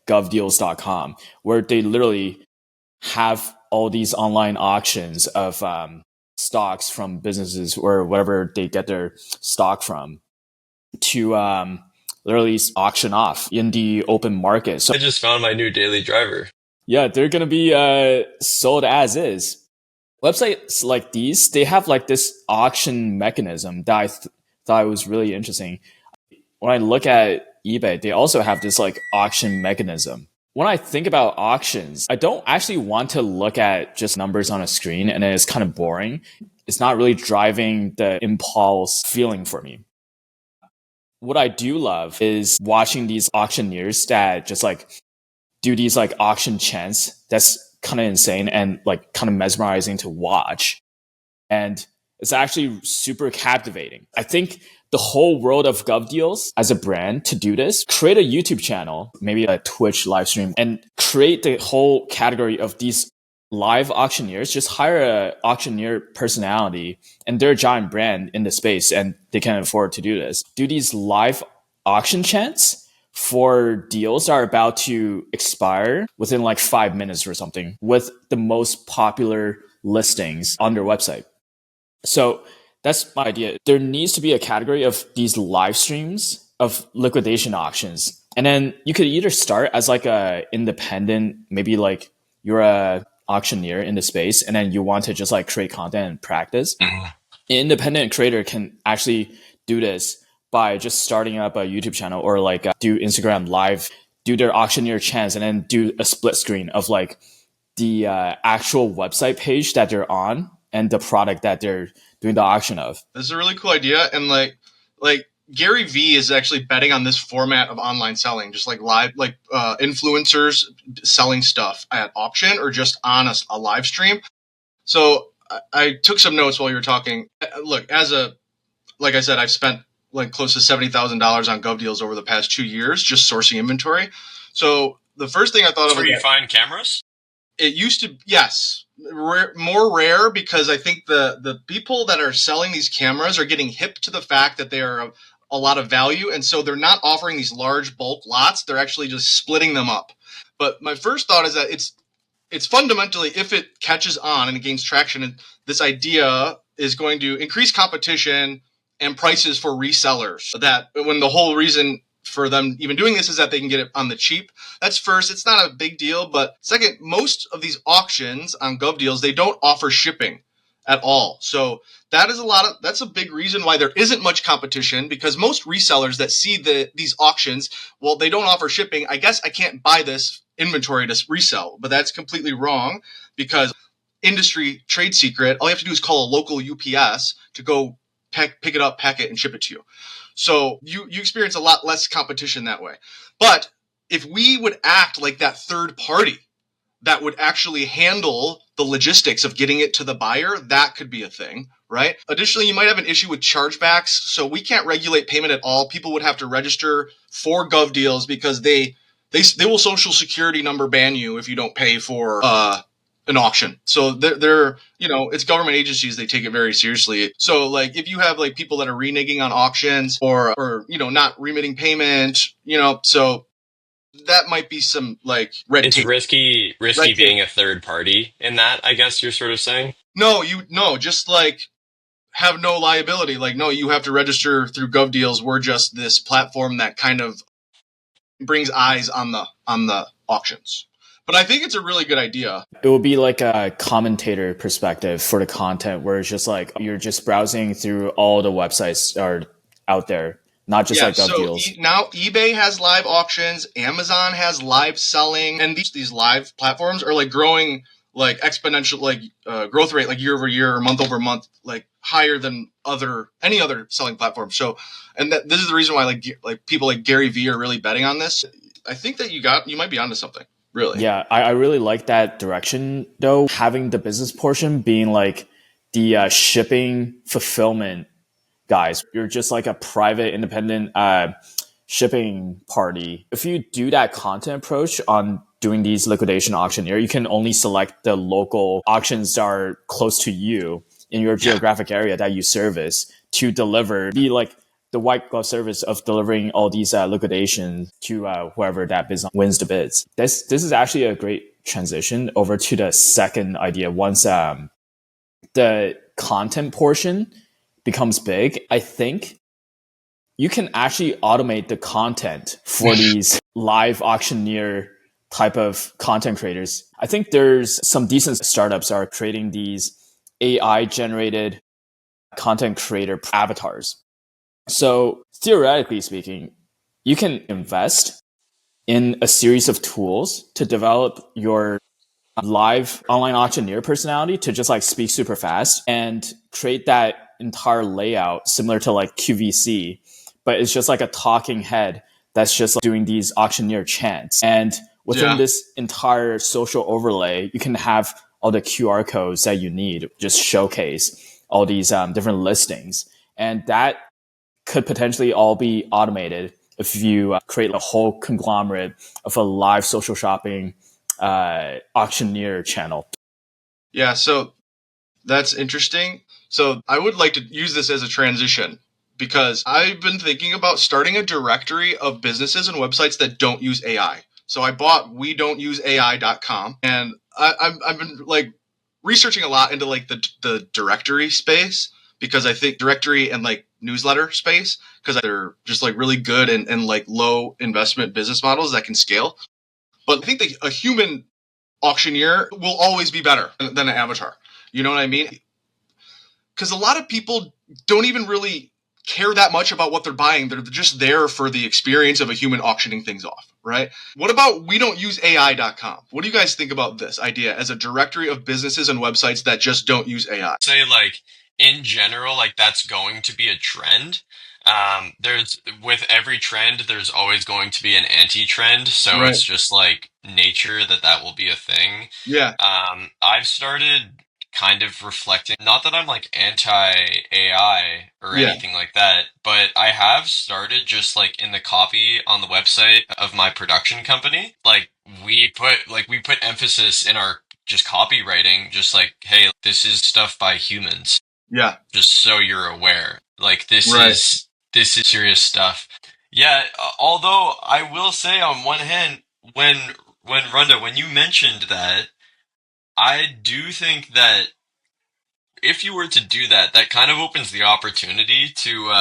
GovDeals.com, where they literally have all these online auctions of stocks from businesses or whatever they get their stock from to literally auction off in the open market. So I just found my new daily driver. yeah, they're going to be sold as is. Websites like these, they have like this auction mechanism that I thought was really interesting. When I look at eBay, they also have this like auction mechanism. When I think about auctions, I don't actually want to look at just numbers on a screen and it's kind of boring. It's not really driving the impulse feeling for me. What I do love is watching these auctioneers that just like do these like auction chants. That's kind of insane and like kind of mesmerizing to watch. And it's actually super captivating. I think the whole world of GovDeals as a brand to do this, create a YouTube channel, maybe a Twitch live stream, and create the whole category of these live auctioneers. Just hire an auctioneer personality and they're a giant brand in the space and they can afford to do this. Do these live auction chants for deals that are about to expire within like 5 minutes or something with the most popular listings on their website. So that's my idea. There needs to be a category of these live streams of liquidation auctions. And then you could either start as like a independent, maybe like you're a auctioneer in the space and then you want to just like create content and practice. An independent creator can actually do this by just starting up a YouTube channel or like do Instagram live, do their auctioneer chants, and then do a split screen of like the actual website page that they're on and the product that they're doing the auction of. This is a really cool idea. And like Gary Vee is actually betting on this format of online selling, just like live, like influencers selling stuff at auction or just on a live stream. So I took some notes while you were talking. Look, like I said, I've spent like close to $70,000 on GovDeals over the past 2 years, just sourcing inventory. So the first thing I thought of, where you find cameras? It used to, yes, more rare because I think the people that are selling these cameras are getting hip to the fact that they are a lot of value. And so they're not offering these large bulk lots. They're actually just splitting them up. But my first thought is that it's fundamentally, if it catches on and it gains traction, this idea is going to increase competition and prices for resellers. That when the whole reason for them even doing this is that they can get it on the cheap. That's first. It's not a big deal. But second, most of these auctions on GovDeals, they don't offer shipping at all. So that's a big reason why there isn't much competition, because most resellers that see these auctions, well, they don't offer shipping. I guess I can't buy this inventory to resell, but that's completely wrong, because industry trade secret, all you have to do is call a local UPS to go pick it up, pack it, and ship it to you. So you experience a lot less competition that way. But if we would act like that third party that would actually handle the logistics of getting it to the buyer, that could be a thing, right? Additionally, you might have an issue with chargebacks. So we can't regulate payment at all. People would have to register for GovDeals because they will social security number ban you if you don't pay for an auction. So they're it's government agencies, they take it very seriously. So like if you have like people that are reneging on auctions or not remitting payment, so that might be some like red tape. It's risky being a third party in that, I guess you're sort of saying. No, just like have no liability. Like, no, you have to register through GovDeals. We're just this platform that kind of brings eyes on the auctions. But I think it's a really good idea. It would be like a commentator perspective for the content, where it's just like you're just browsing through all the websites are out there, not just like GovDeals. So now eBay has live auctions, Amazon has live selling, and these live platforms are like growing like exponential, like growth rate, like year over year or month over month, like higher than any other selling platform. So, and this is the reason why like people like Gary Vee are really betting on this. I think that you might be onto something. Really? Yeah, I really like that direction, though. Having the business portion being like the shipping fulfillment guys. You're just like a private, independent shipping party. If you do that content approach on doing these liquidation auctioneer, you can only select the local auctions that are close to you in your geographic area that you service to deliver. Be like the white glove service of delivering all these liquidations to whoever that business wins the bids. This is actually a great transition over to the second idea. Once the content portion becomes big, I think you can actually automate the content for these live auctioneer type of content creators. I think there's some decent startups are creating these AI generated content creator avatars. So theoretically speaking, you can invest in a series of tools to develop your live online auctioneer personality to just like speak super fast and create that entire layout similar to like QVC, but it's just like a talking head that's just like doing these auctioneer chants. And within this entire social overlay, you can have all the QR codes that you need, just showcase all these different listings. And that could potentially all be automated if you create a whole conglomerate of a live social shopping auctioneer channel. Yeah, so that's interesting. So I would like to use this as a transition because I've been thinking about starting a directory of businesses and websites that don't use AI. So I bought WeDon'tUseAI.com, and I've been like researching a lot into like the directory space because I think directory and like newsletter space because they're just like really good and like low investment business models that can scale. But I think that a human auctioneer will always be better than an avatar. You know what I mean? Because a lot of people don't even really care that much about what they're buying. They're just there for the experience of a human auctioning things off, right? What about WeDon'tUseAI.com? What do you guys think about this idea as a directory of businesses and websites that just don't use AI? Say like in general, like that's going to be a trend. There's with every trend, there's always going to be an anti-trend. So Right. it's just like nature that will be a thing. Yeah. I've started kind of reflecting, not that I'm like anti-AI or Yeah. anything like that, but I have started just like in the copy on the website of my production company, like we put emphasis in our just copywriting, just like, hey, this is stuff by humans, Yeah. just so you're aware. Like Right. this is serious stuff. Yeah, although I will say on one hand, when Runda, when you mentioned that, I do think that if you were to do that, that kind of opens the opportunity to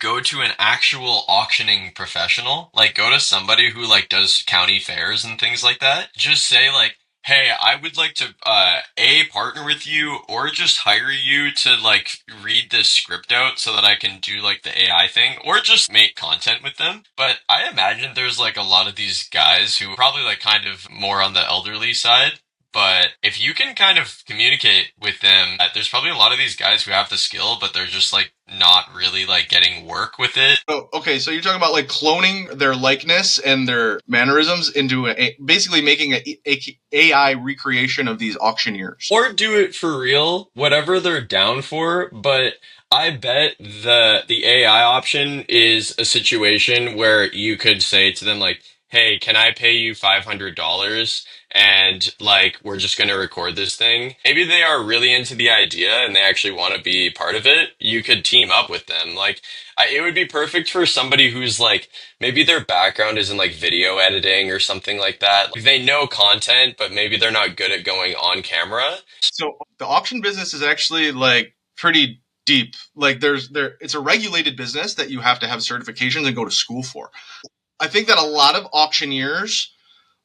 go to an actual auctioning professional, like go to somebody who like does county fairs and things like that. Just say like, "Hey, I would like to a partner with you or just hire you to like read this script out so that I can do like the AI thing or just make content with them." But I imagine there's like a lot of these guys who are probably like kind of more on the elderly side. But if you can kind of communicate with them, there's probably a lot of these guys who have the skill, but they're just like not really like getting work with it. Oh, okay. So you're talking about like cloning their likeness and their mannerisms into basically making a AI recreation of these auctioneers. Or do it for real, whatever they're down for, but I bet the AI option is a situation where you could say to them like, "Hey, can I pay you $500 and like we're just going to record this thing?" Maybe they are really into the idea and they actually want to be part of it. You could team up with them. Like it would be perfect for somebody who's like maybe their background is in like video editing or something like that. Like, they know content, but maybe they're not good at going on camera. So the auction business is actually like pretty deep. Like it's a regulated business that you have to have certifications and go to school for. I think that a lot of auctioneers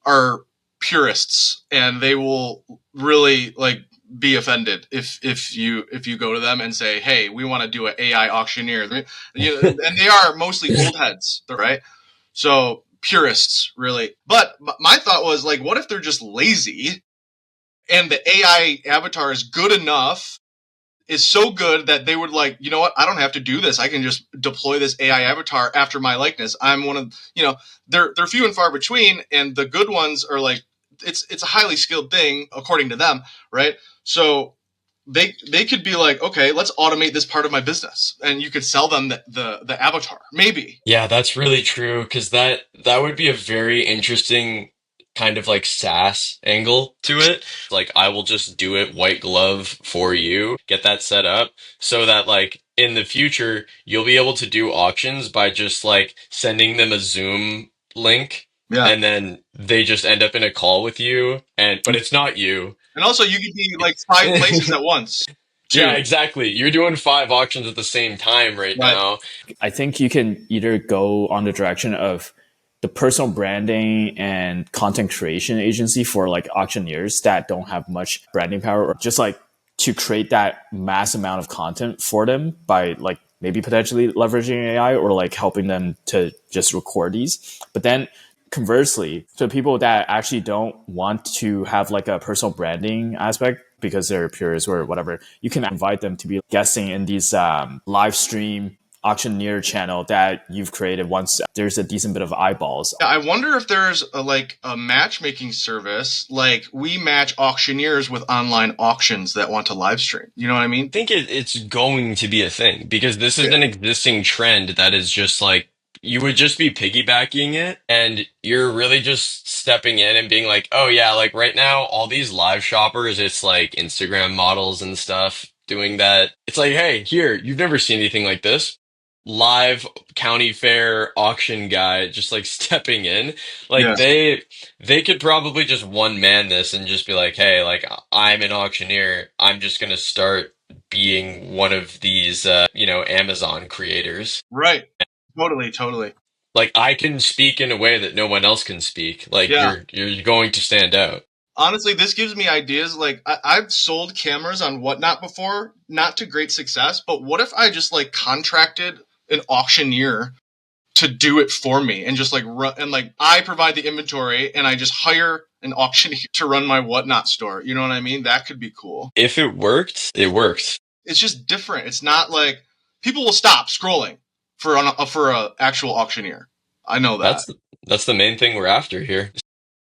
are purists and they will really like be offended if you go to them and say, "Hey, we want to do an AI auctioneer." And they are mostly old heads, right? So purists, really. But my thought was like, what if they're just lazy and the AI avatar is good enough, is so good that they would like, you know what? I don't have to do this. I can just deploy this AI avatar after my likeness. I'm one of, they're few and far between, and the good ones are like, it's a highly skilled thing according to them, right? So they could be like, okay, let's automate this part of my business, and you could sell them the avatar, maybe. Yeah, that's really true because that would be a very interesting kind of like SaaS angle to it. Like I will just do it white glove for you, get that set up so that like in the future, you'll be able to do auctions by just like sending them a Zoom link, Yeah. and then they just end up in a call with you, and but it's not you. And also, you could be like 5 places at once, Yeah, too. exactly. You're doing 5 auctions at the same time right Right. now. I think you can either go on the direction of the personal branding and content creation agency for like auctioneers that don't have much branding power, or just like to create that mass amount of content for them by like maybe potentially leveraging AI or like helping them to just record these. But then conversely, to people that actually don't want to have like a personal branding aspect because they're purists or whatever, you can invite them to be guesting in these live stream auctioneer channel that you've created once there's a decent bit of eyeballs. Yeah, I wonder if there's a matchmaking service, like we match auctioneers with online auctions that want to live stream. You know what I mean? I think it's going to be a thing because this is an existing trend that is just like you would just be piggybacking it, and you're really just stepping in and being like, oh yeah, like right now, all these live shoppers, it's like Instagram models and stuff doing that. It's like, hey, here, you've never seen anything like this. Live county fair auction guy just like stepping in. Like Yeah. they could probably just one man this and just be like, hey, like I'm an auctioneer. I'm just gonna start being one of these, Amazon creators. Right. Totally, totally. Like I can speak in a way that no one else can speak. Like Yeah. you're going to stand out. Honestly, this gives me ideas. Like I've sold cameras on Whatnot before, not to great success. But what if I just like contracted an auctioneer to do it for me and just like run, and like I provide the inventory and I just hire an auctioneer to run my Whatnot store. You know what I mean? That could be cool. If it worked, it worked. It's just different. It's not like people will stop scrolling for a actual auctioneer. I know that. That's the main thing we're after here.